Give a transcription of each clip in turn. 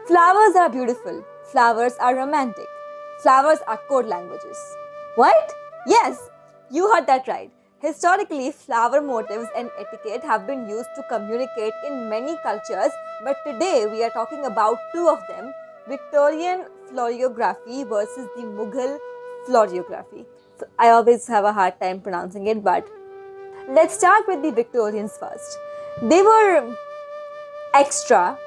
Flowers are beautiful. Flowers are romantic. Flowers are code languages. What? Yes, you heard that right. Historically, flower motifs and etiquette have been used to communicate in many cultures, but today we are talking about two of them: Victorian florography versus the Mughal florography. So I always have a hard time pronouncing it, but let's start with the Victorians first. They were extra,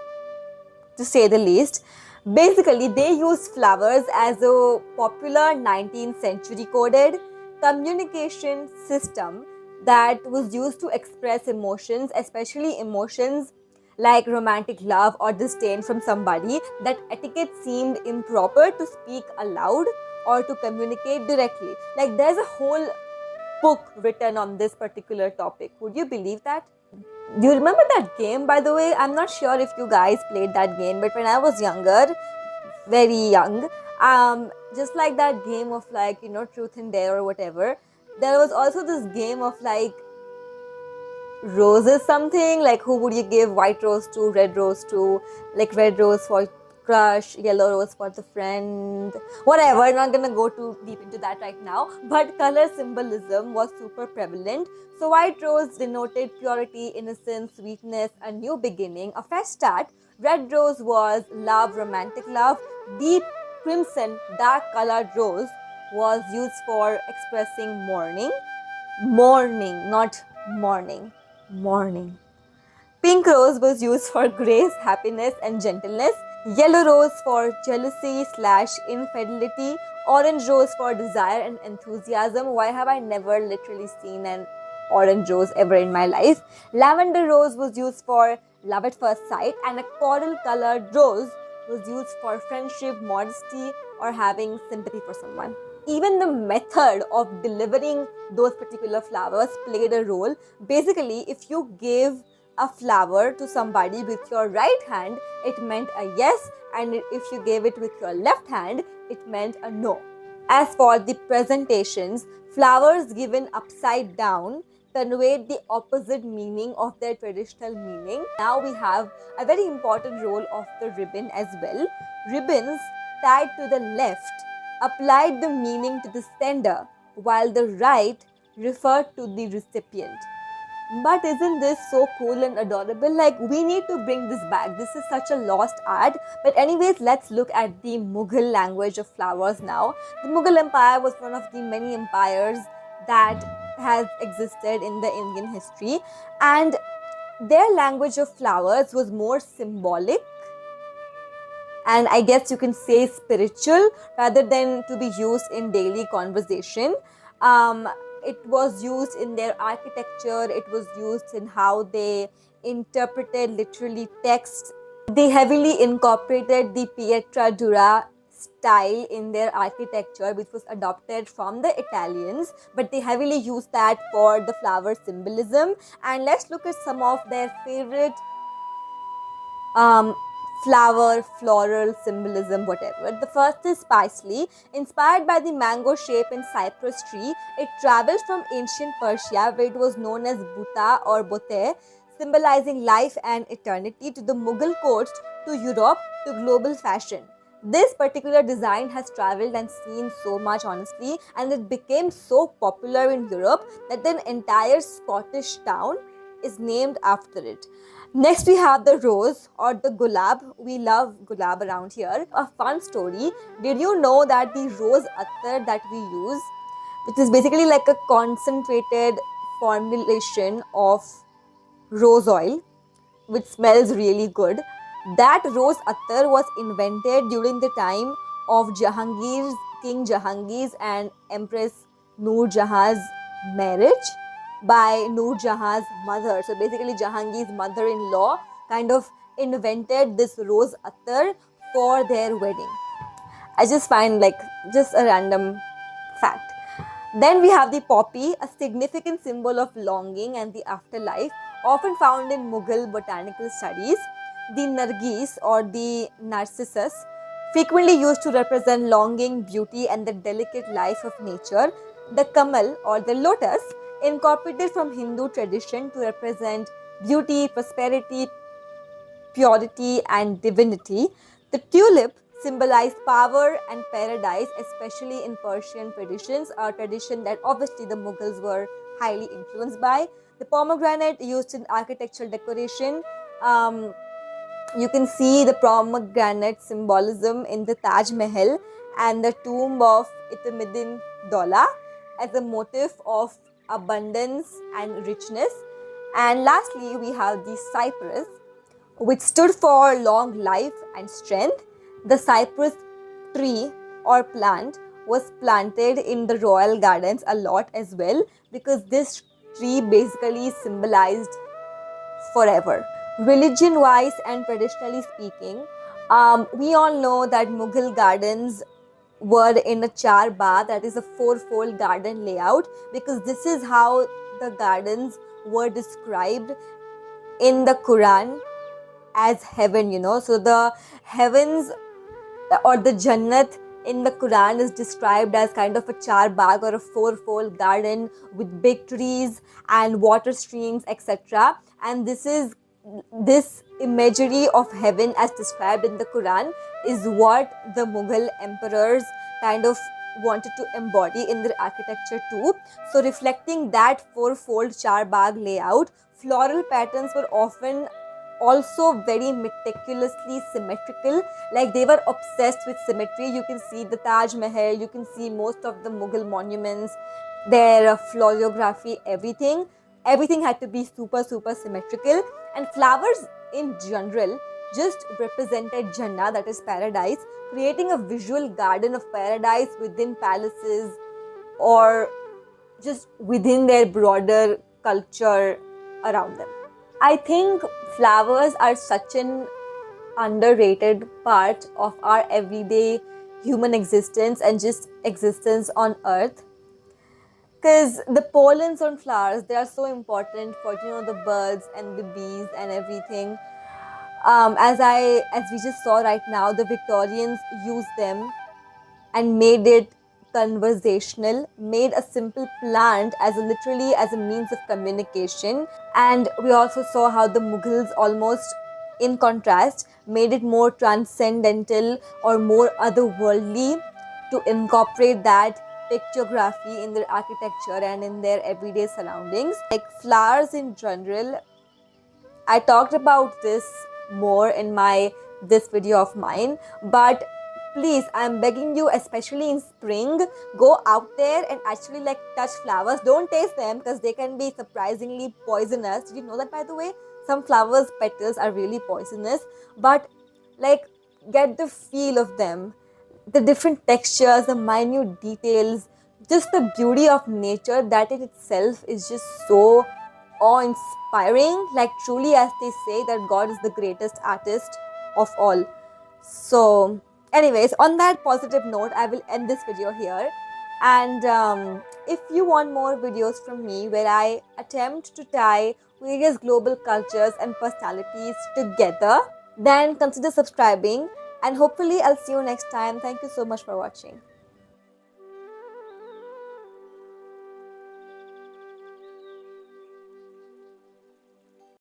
to say the least. Basically, they used flowers as a popular 19th century coded communication system that was used to express emotions, especially emotions like romantic love or disdain from somebody, that etiquette seemed improper to speak aloud or to communicate directly. Like, there's a whole book written on this particular topic. Would you believe that? Do you remember that game, by the way? I'm not sure if you guys played that game, but when I was younger, very young, just like that game of, like, truth and dare or whatever, there was also this game of, like, roses something, like who would you give white rose to, red rose to, like red rose for crush, yellow rose for the friend, whatever. I'm not gonna go too deep into that right now, but color symbolism was super prevalent. So white rose denoted purity, innocence, sweetness, a new beginning, a fresh start. Red rose was love, romantic love. Deep crimson, dark colored rose was used for expressing mourning, not morning, mourning. Pink rose was used for grace, happiness, and gentleness. Yellow rose for jealousy slash infidelity. Orange rose for desire and enthusiasm. Why have I never literally seen an orange rose ever in my life? Lavender rose was used for love at first sight, and a coral colored rose was used for friendship, modesty, or having sympathy for someone. Even the method of delivering those particular flowers played a role. Basically, if you gave a flower to somebody with your right hand, it meant a yes, and if you gave it with your left hand, it meant a no. As for the presentations, flowers given upside down conveyed the opposite meaning of their traditional meaning. Now we have a very important role of the ribbon as well. Ribbons tied to the left applied the meaning to the sender, while the right referred to the recipient. But isn't this so cool and adorable? Like, we need to bring this back. This is such a lost art. But anyways, let's look at the Mughal language of flowers now. The Mughal Empire was one of the many empires that has existed in the Indian history, and their language of flowers was more symbolic, and I guess you can say spiritual, rather than to be used in daily conversation. It was used in their architecture, it was used in how they interpreted literally text. They heavily incorporated the Pietra Dura style in their architecture, which was adopted from the Italians, but they heavily used that for the flower symbolism. And let's look at some of their favorite flower, floral symbolism, whatever. The first is parsley. Inspired by the mango shape in cypress tree, it traveled from ancient Persia, where it was known as buta or bote, symbolizing life and eternity, to the Mughal courts, to Europe, to global fashion. This particular design has traveled and seen so much, honestly, and it became so popular in Europe that an entire Scottish town is named after it. Next, we have the rose or the gulab. We love gulab around here. A fun story. Did you know that the rose attar that we use, which is basically like a concentrated formulation of rose oil, which smells really good, that rose attar was invented during the time of King Jahangir's and Empress Noor Jahan's marriage by Noor Jahan's mother. So basically, Jahangir's mother-in-law kind of invented this rose attar for their wedding. I just find, like, just a random fact. Then we have the poppy, a significant symbol of longing and the afterlife, often found in Mughal botanical studies. The nargis or the narcissus, frequently used to represent longing, beauty, and the delicate life of nature. The kamal or the lotus, incorporated from Hindu tradition to represent beauty, prosperity, purity, and divinity. The tulip symbolized power and paradise, especially in Persian traditions, a tradition that obviously the Mughals were highly influenced by. The pomegranate used in architectural decoration. You can see the pomegranate symbolism in the Taj Mahal and the tomb of Itimuddin Dola as a motif of abundance and richness. And lastly, we have the cypress, which stood for long life and strength. The cypress tree or plant was planted in the royal gardens a lot as well, because this tree basically symbolized forever. Religion wise and traditionally speaking, we all know that Mughal gardens were in a char bagh, that is a fourfold garden layout, because this is how the gardens were described in the Quran as heaven, So the heavens or the Jannat in the Quran is described as kind of a char bagh or a fourfold garden with big trees and water streams, etc. And this imagery of heaven as described in the Quran is what the Mughal emperors kind of wanted to embody in their architecture too. So reflecting that fourfold char bagh layout, floral patterns were often also very meticulously symmetrical. Like they were obsessed with symmetry. You can see the Taj Mahal, you can see most of the Mughal monuments, their florography, everything had to be super symmetrical. And flowers in general just represented Jannah, that is paradise, creating a visual garden of paradise within palaces or just within their broader culture around them. I think flowers are such an underrated part of our everyday human existence and just existence on earth, because the pollens on flowers, they are so important for the birds and the bees and everything. As we just saw right now, the Victorians used them and made it conversational, made a simple plant as literally as a means of communication. And we also saw how the Mughals, almost in contrast, made it more transcendental or more otherworldly to incorporate that pictography in their architecture and in their everyday surroundings. Like flowers in general, I talked about this more in this video of mine, but please, I'm begging you, especially in spring, go out there and actually touch flowers. Don't taste them because they can be surprisingly poisonous. Did you know that, by the way? Some flowers petals are really poisonous, but get the feel of them, the different textures, the minute details, just the beauty of nature, that in itself is just so awe-inspiring. Like truly, as they say, that God is the greatest artist of all. So anyways, on that positive note, I will end this video here. And if you want more videos from me where I attempt to tie various global cultures and personalities together, then consider subscribing, and hopefully I'll see you next time. Thank you so much for watching.